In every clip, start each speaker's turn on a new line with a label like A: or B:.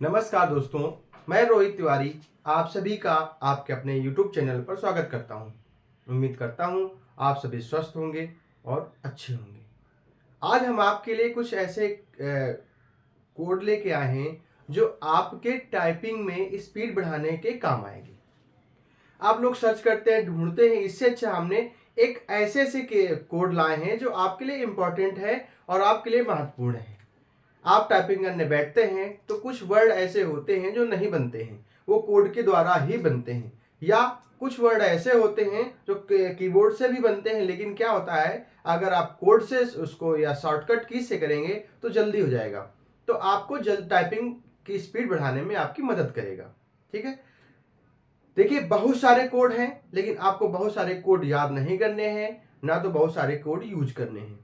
A: नमस्कार दोस्तों, मैं रोहित तिवारी आप सभी का आपके अपने YouTube चैनल पर स्वागत करता हूं। उम्मीद करता हूं आप सभी स्वस्थ होंगे और अच्छे होंगे। आज हम आपके लिए कुछ ऐसे कोड लेके आए हैं जो आपके टाइपिंग में स्पीड बढ़ाने के काम आएंगे। आप लोग सर्च करते हैं, ढूंढते हैं, इससे अच्छा हमने एक ऐसे कोड लाए हैं जो आपके लिए इम्पोर्टेंट है और आपके लिए महत्वपूर्ण है। आप टाइपिंग करने बैठते हैं तो कुछ वर्ड ऐसे होते हैं जो नहीं बनते हैं, वो कोड के द्वारा ही बनते हैं, या कुछ वर्ड ऐसे होते हैं जो कीबोर्ड से भी बनते हैं, लेकिन क्या होता है अगर आप कोड से उसको या शॉर्टकट की से करेंगे तो जल्दी हो जाएगा, तो आपको जल्द टाइपिंग की स्पीड बढ़ाने में आपकी मदद करेगा। ठीक है, देखिए बहुत सारे कोड हैं, लेकिन आपको बहुत सारे कोड याद नहीं करने हैं, ना तो बहुत सारे कोड यूज करने हैं।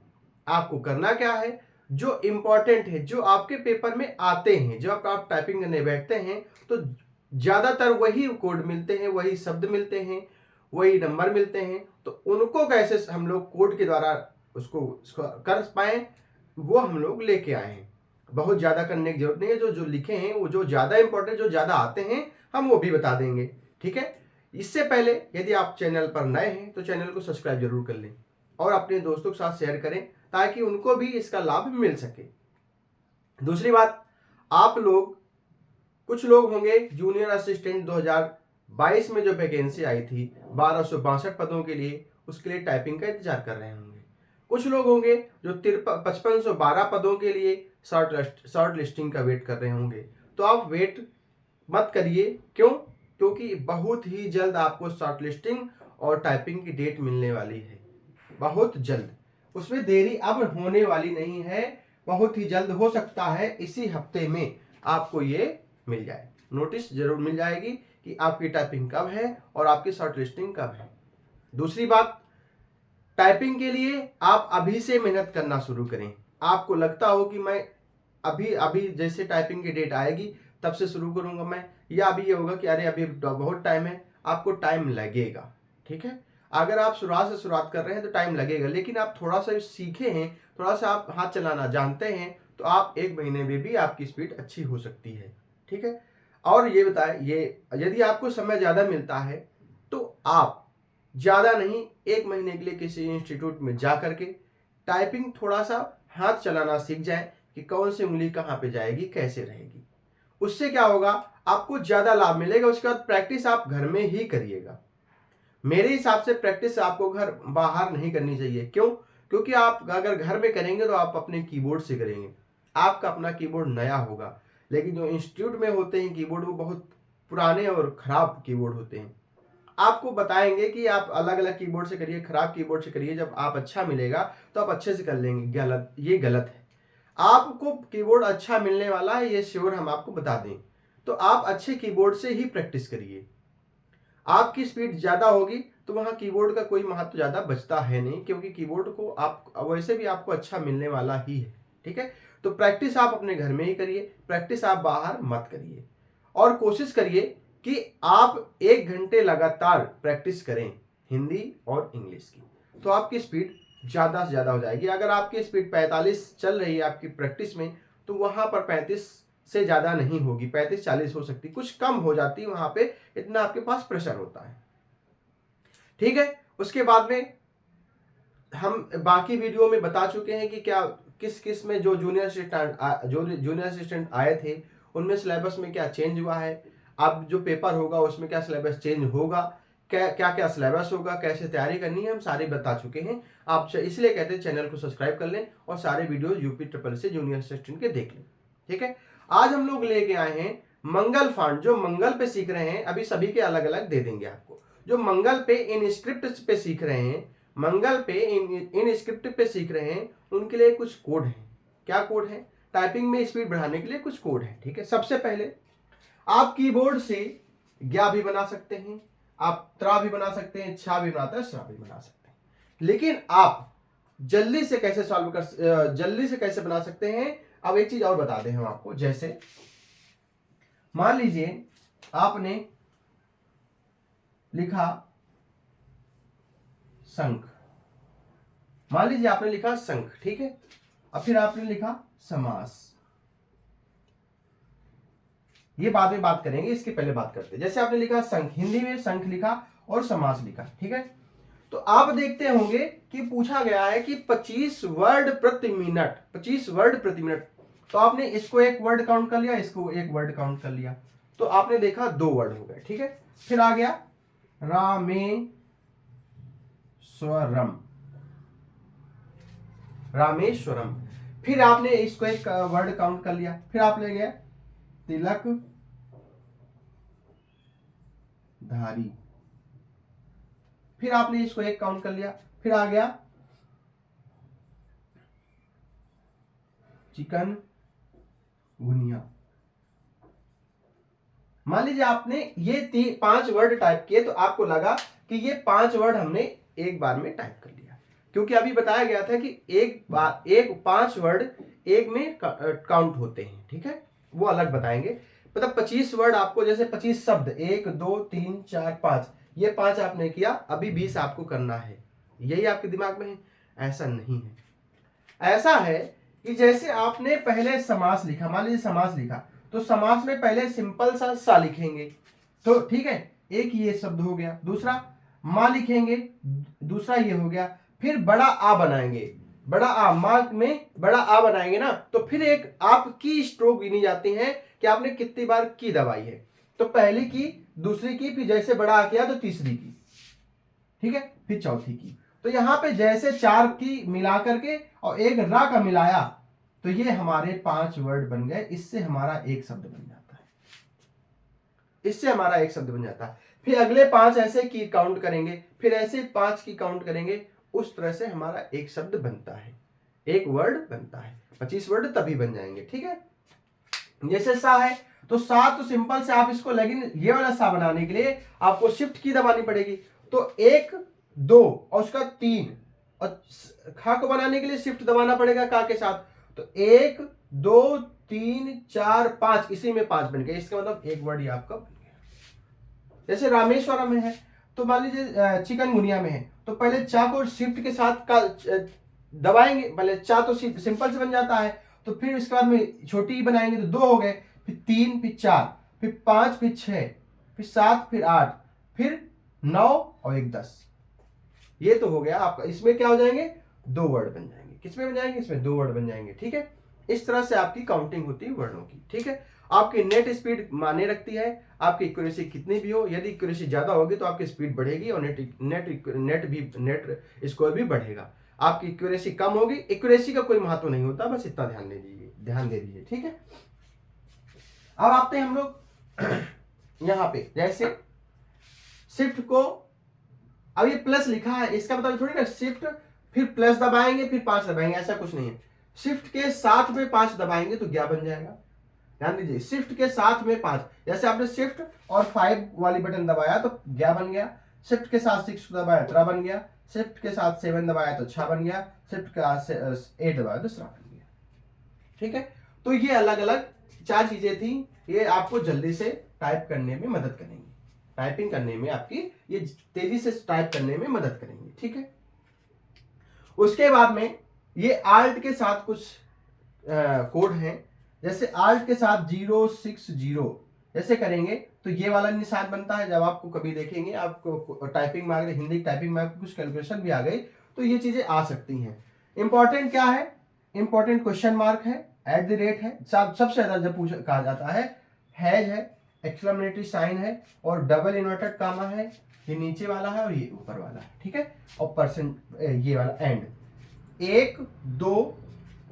A: आपको करना क्या है, जो इंपॉर्टेंट है, जो आपके पेपर में आते हैं, जब आप टाइपिंग करने बैठते हैं तो ज्यादातर वही कोड मिलते हैं, वही शब्द मिलते हैं, वही नंबर मिलते हैं। तो उनको कैसे हम लोग कोड के द्वारा उसको कर पाए, वो हम लोग लेके आए हैं। बहुत ज्यादा करने की जरूरत नहीं है, जो जो लिखे हैं वो जो ज्यादा इंपॉर्टेंट, जो ज्यादा आते हैं, हम वो भी बता देंगे। ठीक है, इससे पहले यदि आप चैनल पर नए हैं तो चैनल को सब्सक्राइब जरूर कर लें और अपने दोस्तों के साथ शेयर करें ताकि उनको भी इसका लाभ मिल सके। दूसरी बात, आप लोग, कुछ लोग होंगे जूनियर असिस्टेंट 2022 में जो वैकेंसी आई थी 1262 पदों के लिए, उसके लिए टाइपिंग का इंतजार कर रहे होंगे। कुछ लोग होंगे जो 5512 पदों के लिए शॉर्ट लिस्टिंग का वेट कर रहे होंगे। तो आप वेट मत करिए, क्यों? क्योंकि बहुत ही जल्द आपको शॉर्ट लिस्टिंग और टाइपिंग की डेट मिलने वाली है, बहुत जल्द। उसमें देरी अब होने वाली नहीं है, बहुत ही जल्द हो सकता है इसी हफ्ते में आपको ये मिल जाए, नोटिस जरूर मिल जाएगी कि आपकी टाइपिंग कब है और आपकी शॉर्ट लिस्टिंग कब है। दूसरी बात, टाइपिंग के लिए आप अभी से मेहनत करना शुरू करें। आपको लगता हो कि मैं अभी अभी जैसे टाइपिंग की डेट आएगी तब से शुरू करूंगा मैं, या अभी ये होगा कि अरे अभी बहुत टाइम है, आपको टाइम लगेगा। ठीक है, अगर आप शुरुआत कर रहे हैं तो टाइम लगेगा, लेकिन आप थोड़ा सा सीखे हैं, थोड़ा सा आप हाथ चलाना जानते हैं, तो आप 1 महीने में भी आपकी स्पीड अच्छी हो सकती है। ठीक है, और ये बताए, ये यदि आपको समय ज़्यादा मिलता है तो आप ज़्यादा नहीं, 1 महीने के लिए किसी इंस्टीट्यूट में जा करके टाइपिंग थोड़ा सा हाथ चलाना सीख जाए कि कौन सी उंगली कहाँ पे जाएगी, कैसे रहेगी। उससे क्या होगा, आपको ज़्यादा लाभ मिलेगा। उसके बाद प्रैक्टिस आप घर में ही करिएगा। मेरे हिसाब से प्रैक्टिस आपको घर बाहर नहीं करनी चाहिए। क्यों? क्योंकि आप अगर घर में करेंगे तो आप अपने कीबोर्ड से करेंगे, आपका अपना कीबोर्ड नया होगा, लेकिन जो इंस्टीट्यूट में होते हैं कीबोर्ड वो बहुत पुराने और खराब कीबोर्ड होते हैं। आपको बताएंगे कि आप अलग अलग कीबोर्ड से करिए, खराब कीबोर्ड से करिए, जब आप अच्छा मिलेगा तो आप अच्छे से कर लेंगे। गलत, ये गलत है। आपको कीबोर्ड अच्छा मिलने वाला है, ये श्योर हम आपको बता दें। तो आप अच्छे कीबोर्ड से ही प्रैक्टिस करिए। आपकी स्पीड ज्यादा होगी तो वहां कीबोर्ड का कोई महत्व ज्यादा बचता है नहीं, क्योंकि कीबोर्ड को आप वैसे भी आपको अच्छा मिलने वाला ही है। ठीक है, तो प्रैक्टिस आप अपने घर में ही करिए, प्रैक्टिस आप बाहर मत करिए। और कोशिश करिए कि आप 1 घंटे लगातार प्रैक्टिस करें हिंदी और इंग्लिश की, तो आपकी स्पीड ज्यादा से ज्यादा हो जाएगी। अगर आपकी स्पीड 45 चल रही है आपकी प्रैक्टिस में, तो वहां पर 35 से ज्यादा नहीं होगी, 35-40 हो सकती, कुछ कम हो जाती है वहां पे, इतना आपके पास प्रेशर होता है। ठीक है, उसके बाद में हम बाकी वीडियो में बता चुके हैं कि क्या किस किस में जो जूनियर असिस्टेंट आए थे उनमें सिलेबस में क्या चेंज हुआ है, अब जो पेपर होगा उसमें क्या सिलेबस चेंज होगा, क्या क्या क्या सिलेबस होगा, कैसे तैयारी करनी है, हम सारे बता चुके हैं। आप इसलिए कहते हैं चैनल को सब्सक्राइब कर लें और सारे वीडियो यूपी ट्रिपल से जूनियर असिस्टेंट के देख लें। ठीक है, आज हम लोग लेके आए हैं मंगल फॉन्ट, जो मंगल पे सीख रहे हैं, अभी सभी के अलग अलग दे देंगे आपको। जो मंगल पे इन स्क्रिप्ट पे सीख रहे हैं, मंगल पे इन स्क्रिप्ट पे सीख रहे हैं, उनके लिए कुछ कोड है। क्या कोड है? टाइपिंग में स्पीड बढ़ाने के लिए कुछ कोड है। ठीक है, सबसे पहले आप कीबोर्ड से ज्ञा भी बना सकते हैं, आप त्रा भी बना सकते हैं, छा भी बनाता है, स्रा भी बना सकते हैं। लेकिन आप जल्दी से कैसे जल्दी से कैसे बना सकते हैं, अब एक चीज और बता दें हम आपको। जैसे मान लीजिए आपने लिखा शंख, मान लीजिए आपने लिखा शंख, ठीक है, और फिर आपने लिखा समास। ये बाद में बात करेंगे, इसके पहले बात करते हैं। जैसे आपने लिखा संख, हिंदी में संख लिखा और समास लिखा, ठीक है। तो आप देखते होंगे कि पूछा गया है कि 25 वर्ड प्रति मिनट, 25 वर्ड प्रति मिनट। तो आपने इसको एक वर्ड काउंट कर लिया, इसको एक वर्ड काउंट कर लिया, तो आपने देखा 2 वर्ड हो गए, ठीक है। फिर आ गया रामेश्वरम, रामेश्वरम। फिर आपने इसको एक वर्ड काउंट कर लिया, फिर आप ले गए तिलक धारी, फिर आपने इसको एक काउंट कर लिया। फिर आ गया चिकन गुनिया। मान लीजिए आपने ये 5 वर्ड टाइप किए, तो आपको लगा कि ये 5 वर्ड हमने एक बार में टाइप कर लिया, क्योंकि अभी बताया गया था कि एक 5 वर्ड एक में काउंट होते हैं, ठीक है, वो अलग बताएंगे। मतलब 25 वर्ड आपको, जैसे 25 शब्द, 1 2 3 4 5, ये 5 आपने किया, अभी 20 आपको करना है, यही आपके दिमाग में है? ऐसा नहीं है। ऐसा है कि जैसे आपने पहले समास लिखा, मान लीजिए समास लिखा, तो समास में पहले सिंपल सा लिखेंगे, तो ठीक है, एक ये शब्द हो गया। दूसरा मां लिखेंगे, दूसरा ये हो गया। फिर बड़ा आ बनाएंगे, बड़ा आ, मां में बड़ा आ बनाएंगे ना, तो फिर एक आपकी स्ट्रोक गिनी जाती है कि आपने कितनी बार की दबाई है। तो पहली की, दूसरी की, फिर जैसे बड़ा आ किया तो तीसरी की, ठीक है, फिर चौथी की। तो यहां पे जैसे 4 की मिला करके और एक रा का मिलाया, तो ये हमारे 5 वर्ड बन गए। इससे हमारा एक शब्द बन जाता है, इससे हमारा एक शब्द बन जाता है। फिर अगले 5 ऐसे की काउंट करेंगे, फिर ऐसे 5 की काउंट करेंगे, उस तरह से हमारा एक शब्द बनता है, एक वर्ड बनता है। 25 वर्ड तभी बन जाएंगे, ठीक है। जैसे सा है, तो सा तो सिंपल से आप इसको, लेकिन ये वाला सा बनाने के लिए आपको शिफ्ट की दबानी पड़ेगी। तो 1 2 और उसका 3, और खा को बनाने के लिए शिफ्ट दबाना पड़ेगा का के साथ। तो 1 2 3 4 5, इसी में 5 बन गए, इसका मतलब एक वर्ड ये आपका बन गया। जैसे रामेश्वरम में है, तो मान लीजिए चिकनगुनिया में है, तो पहले चा को शिफ्ट के साथ का दबाएंगे, पहले चा तो सिंपल से बन जाता है, तो फिर इसके बाद में छोटी ही बनाएंगे, तो 2 हो गए, फिर 3, फिर 4, फिर 5, फिर 6, फिर 7, फिर 8, फिर 9 और 1 10। ये तो हो गया आपका। इसमें क्या हो जाएंगे? 2 वर्ड बन जाएंगे। किसमें बन जाएंगे? इसमें 2 वर्ड बन जाएंगे, ठीक है। इस तरह से आपकी काउंटिंग होती है वर्डों की, ठीक है। आपकी नेट स्पीड माने रखती है, आपकी एक्यूरेसी कितनी भी हो। यदि एक्यूरेसी ज्यादा होगी तो आपकी स्पीड बढ़ेगी और नेट स्कोर भी बढ़ेगा। आपकी एक्यूरेसी कम होगी, एक्यूरेसी का कोई महत्व नहीं होता, बस इतना ध्यान दे दीजिए, ठीक है। अब आते हैं हम लोग यहां पे, जैसे शिफ्ट को, अब ये प्लस लिखा है, इसका मतलब थोड़ी ना शिफ्ट फिर प्लस दबाएंगे फिर 5 दबाएंगे, ऐसा कुछ नहीं है। शिफ्ट के साथ में 5 दबाएंगे तो क्या बन जाएगा? ध्यान दीजिए, शिफ्ट के साथ में 5, जैसे आपने शिफ्ट और 5 वाली बटन दबाया तो क्या बन गया, शिफ्ट के साथ 6 दबाया तो बन गया, शिफ्ट के साथ 7 दबाया तो 6 बन गया, शिफ्ट के साथ 8 दबाया तो 7 बन गया, ठीक है। तो ये अलग अलग 4 चीजें थी, ये आपको जल्दी से टाइप करने में मदद करेंगे, टाइपिंग करने में आपकी ये तेजी से टाइप करने में मदद करेंगे, ठीक है। उसके बाद में ये आल्ट के साथ कुछ कोड हैं, जैसे आल्ट के साथ 060 ऐसे करेंगे तो ये वाला निशान बनता है। जब आपको कभी देखेंगे, आपको टाइपिंग में आ गई, हिंदी टाइपिंग में आपको कुछ कैलकुलेशन भी आ गई, तो ये चीजें आ सकती हैं। इंपॉर्टेंट क्या है? इंपॉर्टेंट क्वेश्चन मार्क है, @ है, सबसे ज्यादा जब कहा जाता है, हैज है, एक्सक्लेमेटरी साइन है, और डबल इन्वर्टेड कामा है, ये नीचे वाला है और ये ऊपर वाला है, ठीक है, और परसेंट ये वाला एंड। 1 2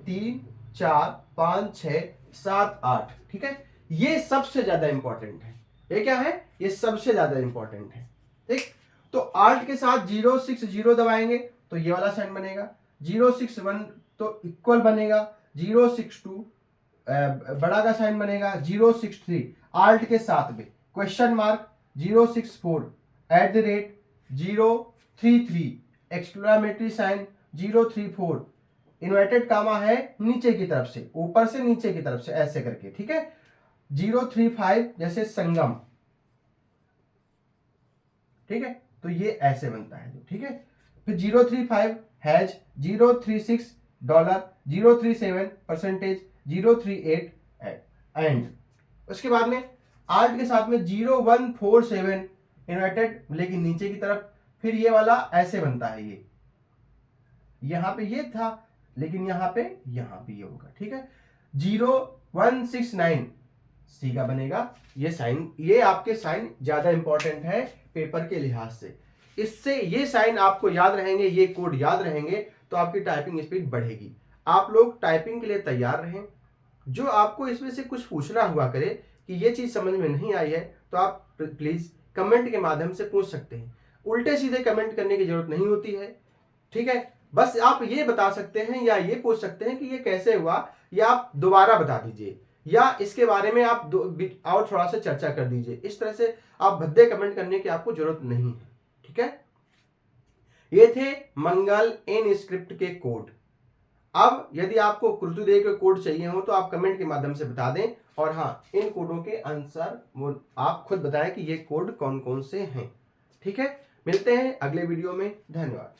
A: 3 4 5 6 7 8, ठीक है, ये सबसे ज्यादा इंपॉर्टेंट है। ये क्या है? ये सबसे ज्यादा इंपॉर्टेंट है, ठीक। तो आल्ट के साथ 060 दबाएंगे तो ये वाला साइन बनेगा, 061 तो इक्वल बनेगा, 062 बड़ा का साइन बनेगा, 063 आल्ट के साथ में question mark, 064 @033 exclamatory sign, 034 inverted comma है नीचे की तरफ से, ऊपर से नीचे की तरफ से ऐसे करके, ठीक है, 035 जैसे संगम, ठीक है, तो ये ऐसे बनता है, ठीक है। फिर 035 हैज, 036 डॉलर, 037 परसेंटेज, 038 एंड। उसके बाद में 8 के साथ में 0147 इन्वर्टेड, लेकिन नीचे की तरफ फिर ये वाला ऐसे बनता है, ये यहां पे ये था, लेकिन यहां पे ये होगा, ठीक है। 0169 सी का बनेगा। ये साइन, ये आपके साइन ज्यादा इंपॉर्टेंट है पेपर के लिहाज से। इससे ये साइन आपको याद रहेंगे, ये कोड याद रहेंगे, तो आपकी टाइपिंग स्पीड बढ़ेगी। आप लोग टाइपिंग के लिए तैयार रहें। जो आपको इसमें से कुछ पूछना हुआ करे कि ये चीज समझ में नहीं आई है, तो आप प्लीज कमेंट के माध्यम से पूछ सकते हैं। उल्टे सीधे कमेंट करने की जरूरत नहीं होती है, ठीक है। बस आप ये बता सकते हैं या ये पूछ सकते हैं कि ये कैसे हुआ, या आप दोबारा बता दीजिए, या इसके बारे में आप और थोड़ा सा चर्चा कर दीजिए। इस तरह से आप भद्दे कमेंट करने की आपको जरूरत नहीं है, ठीक है। ये थे मंगल इन स्क्रिप्ट के कोड। अब यदि आपको कुर्तुदेव के कोड चाहिए हो तो आप कमेंट के माध्यम से बता दें, और हाँ, इन कोडों के आंसर वो आप खुद बताएं कि ये कोड कौन कौन से हैं, ठीक है। मिलते हैं अगले वीडियो में, धन्यवाद।